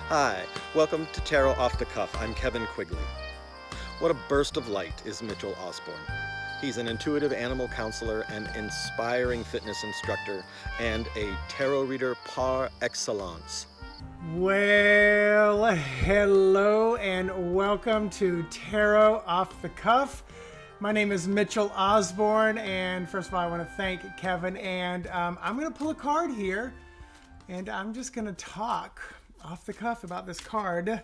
Hi, welcome to Tarot Off the Cuff. I'm Kevin Quigley. What a burst of light is Mitchell Osborn. He's an intuitive animal counselor, an inspiring fitness instructor, and a tarot reader par excellence. Well, hello and welcome to Tarot Off the Cuff. My name is Mitchell Osborn, and first of all, I want to thank Kevin. And I'm going to pull a card here, and I'm just going to talk off the cuff about this card.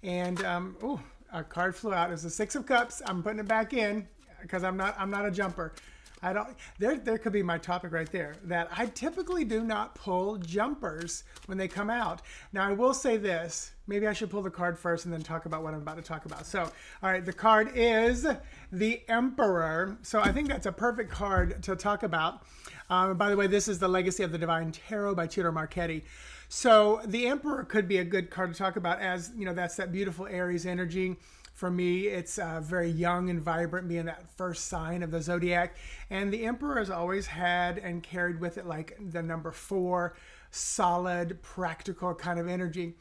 And a card flew out. It's the Six of Cups. I'm putting it back in because I'm not a jumper. I don't. There could be my topic right there. That I typically do not pull jumpers when they come out. Now I will say this. Maybe I should pull the card first and then talk about what I'm about to talk about. So, all right, the card is the Emperor. So I think that's a perfect card to talk about. By the way, this is the Legacy of the Divine Tarot by Ciro Marchetti. So the Emperor could be a good card to talk about, as you know, that's that beautiful Aries energy. For me, it's very young and vibrant, being that first sign of the zodiac. And the Emperor has always had and carried with it like the number 4, solid, practical kind of energy.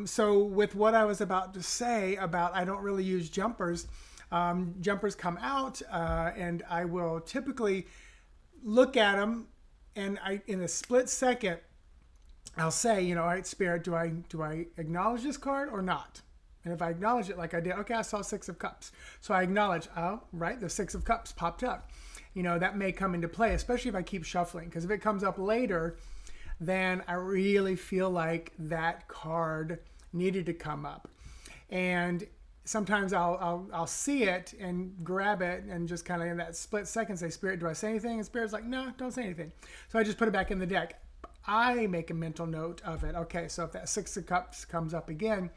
So with what I was about to say about I don't really use jumpers, jumpers come out and I will typically look at them, and in a split second, I'll say, you know, all right, Spirit, do I acknowledge this card or not? And if I acknowledge it like I did, okay, I saw Six of Cups. So I acknowledge, oh, right, the Six of Cups popped up. You know, that may come into play, especially if I keep shuffling. Because if it comes up later, then I really feel like that card needed to come up. And sometimes I'll see it and grab it and just kind of in that split second say, Spirit, do I say anything? And Spirit's like, no, don't say anything. So I just put it back in the deck. I make a mental note of it. Okay, so if that Six of Cups comes up again,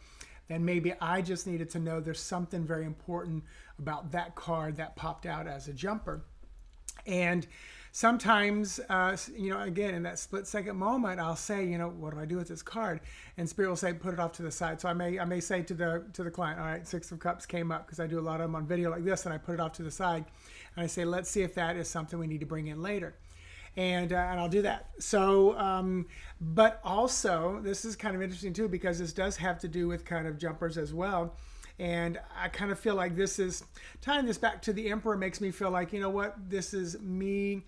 then maybe I just needed to know there's something very important about that card that popped out as a jumper. And sometimes, you know, again, in that split second moment, I'll say, you know, what do I do with this card? And Spirit will say, put it off to the side. So I may say to the client, all right, Six of Cups came up, because I do a lot of them on video like this, and I put it off to the side. And I say, let's see if that is something we need to bring in later. And I'll do that. So, but also, this is kind of interesting too, because this does have to do with kind of jumpers as well. And I kind of feel like this is, tying this back to the Emperor makes me feel like, you know what, this is me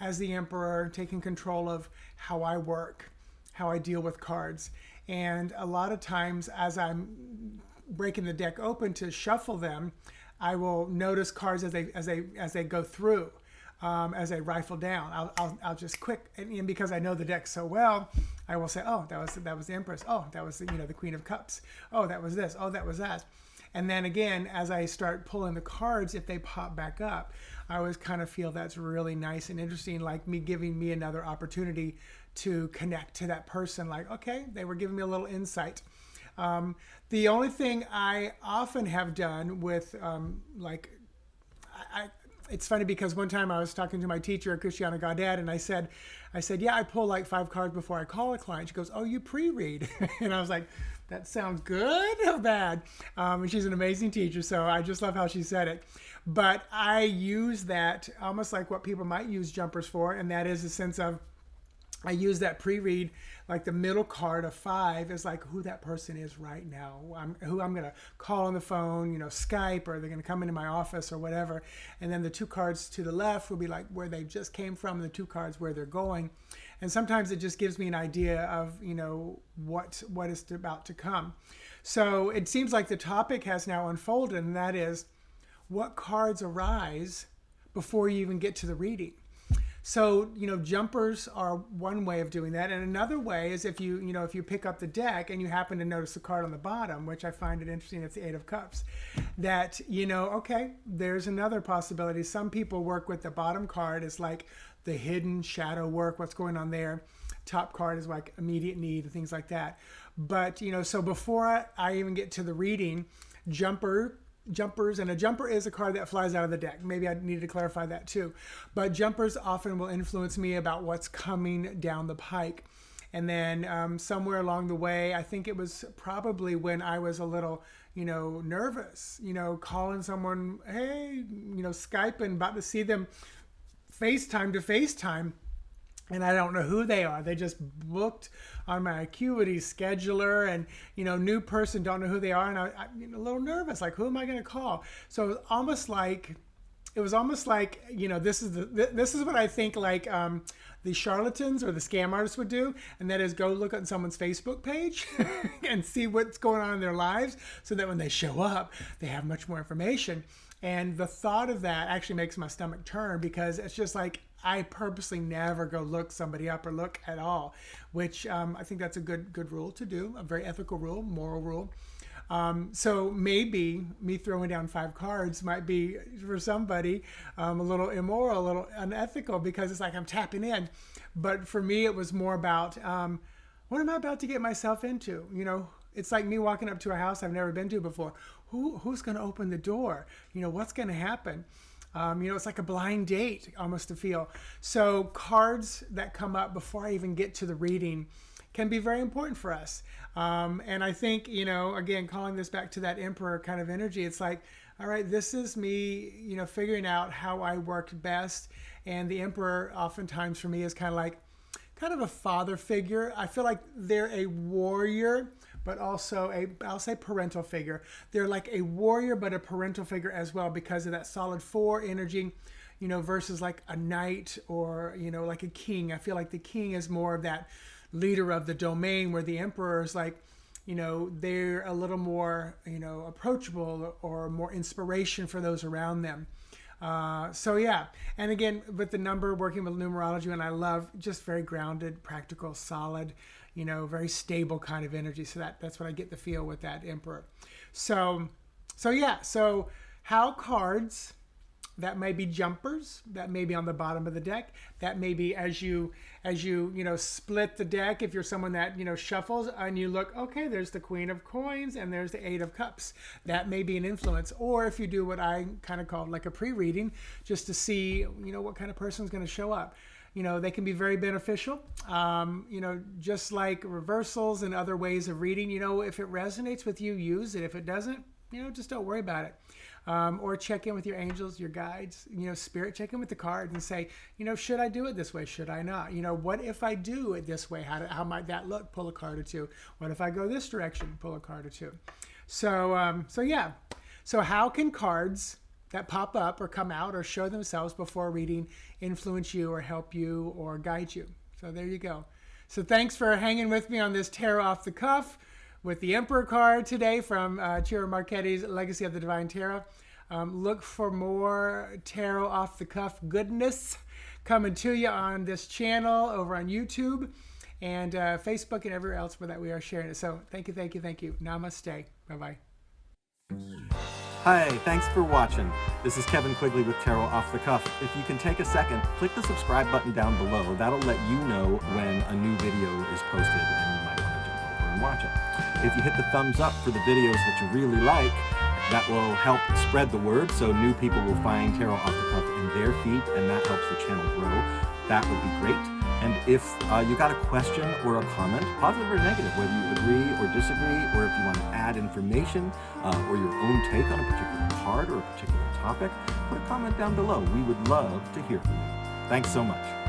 as the Emperor taking control of how I work, how I deal with cards. And a lot of times as I'm breaking the deck open to shuffle them, I will notice cards as they go through. As I rifle down, I'll just quick, and because I know the deck so well, I will say, oh, that was the Empress. Oh, that was the Queen of Cups. Oh, that was this. Oh, that was that. And then again, as I start pulling the cards, if they pop back up, I always kind of feel that's really nice and interesting, like me giving me another opportunity to connect to that person. Like, okay, they were giving me a little insight. The only thing I often have done with it's funny because one time I was talking to my teacher, Christiana Gaudet, and I said, yeah, I pull like 5 cards before I call a client. She goes, oh, you pre-read. And I was like, that sounds good or bad? And she's an amazing teacher, so I just love how she said it. But I use that almost like what people might use jumpers for, and that is a sense of, I use that pre-read, like the middle card of 5 is like who that person is right now, who I'm going to call on the phone, you know, Skype, or they're going to come into my office or whatever. And then the 2 cards to the left will be like where they just came from, and the 2 cards where they're going. And sometimes it just gives me an idea of, you know, what is about to come. So it seems like the topic has now unfolded, and that is what cards arise before you even get to the reading. So, you know, jumpers are one way of doing that. And another way is if you pick up the deck and you happen to notice the card on the bottom, which I find it interesting, it's the Eight of Cups, that, you know, okay, there's another possibility. Some people work with the bottom card as like the hidden shadow work, what's going on there. Top card is like immediate need and things like that. But, you know, so before I even get to the reading, jumpers, and a jumper is a card that flies out of the deck. Maybe I need to clarify that too. But jumpers often will influence me about what's coming down the pike. And then somewhere along the way, I think it was probably when I was a little, you know, nervous, you know, calling someone, hey, you know, Skype, and about to see them FaceTime to FaceTime. and I don't know who they are. They just booked on my Acuity scheduler, and new person, don't know who they are, and I'm a little nervous. Like, who am I going to call? So it was almost like this is what I think like the charlatans or the scam artists would do, and that is go look at someone's Facebook page and see what's going on in their lives, so that when they show up, they have much more information. And the thought of that actually makes my stomach turn, because it's just like, I purposely never go look somebody up or look at all, which I think that's a good rule to do, a very ethical rule, moral rule. So maybe me throwing down 5 cards might be, for somebody, a little immoral, a little unethical, because it's like I'm tapping in. But for me, it was more about, what am I about to get myself into? It's like me walking up to a house I've never been to before. Who's going to open the door? What's going to happen? It's like a blind date almost to feel. So cards that come up before I even get to the reading can be very important for us. And I think, again, calling this back to that emperor kind of energy, it's like, all right, this is me, figuring out how I work best. And the emperor oftentimes for me is kind of a father figure. I feel like they're a warrior, but also I'll say parental figure. They're like a warrior, but a parental figure as well, because of that solid 4 energy, versus like a knight or, like a king. I feel like the king is more of that leader of the domain, where the emperor is like, they're a little more, approachable or more inspiration for those around them. So yeah, and again, with the number, working with numerology, and I love just very grounded, practical, solid, very stable kind of energy. So that's what I get the feel with that emperor. So yeah, so how cards that may be jumpers, that may be on the bottom of the deck, that may be as you split the deck, if you're someone that shuffles and you look, okay, there's the Queen of Coins and there's the 8 of Cups, that may be an influence. Or if you do what I kind of called like a pre-reading, just to see what kind of person is going to show up. They can be very beneficial, just like reversals and other ways of reading. If it resonates with you, use it. If it doesn't, just don't worry about it. Or check in with your angels, your guides, spirit, check in with the card and say, should I do it this way? Should I not? What if I do it this way? How might that look? Pull a card or 2. What if I go this direction? Pull a card or 2. So yeah. So how can cards that pop up or come out or show themselves before reading influence you or help you or guide you? So there you go. So thanks for hanging with me on this Tarot Off the Cuff with the Emperor card today from Ciro Marchetti's Legacy of the Divine Tarot. Look for more Tarot Off the Cuff goodness coming to you on this channel, over on YouTube and Facebook and everywhere else where that we are sharing it. So thank you. Namaste. Bye-bye. Hi, thanks for watching. This is Kevin Quigley with Tarot Off the Cuff. If you can take a second, click the subscribe button down below. That'll let you know when a new video is posted and you might want to jump over and watch it. If you hit the thumbs up for the videos that you really like, that will help spread the word so new people will find Tarot Off the Cuff in their feed, and that helps the channel grow. That would be great. And if you got a question or a comment, positive or negative, whether you agree or disagree, or if you want to add information or your own take on a particular card or a particular topic, put a comment down below. We would love to hear from you. Thanks so much.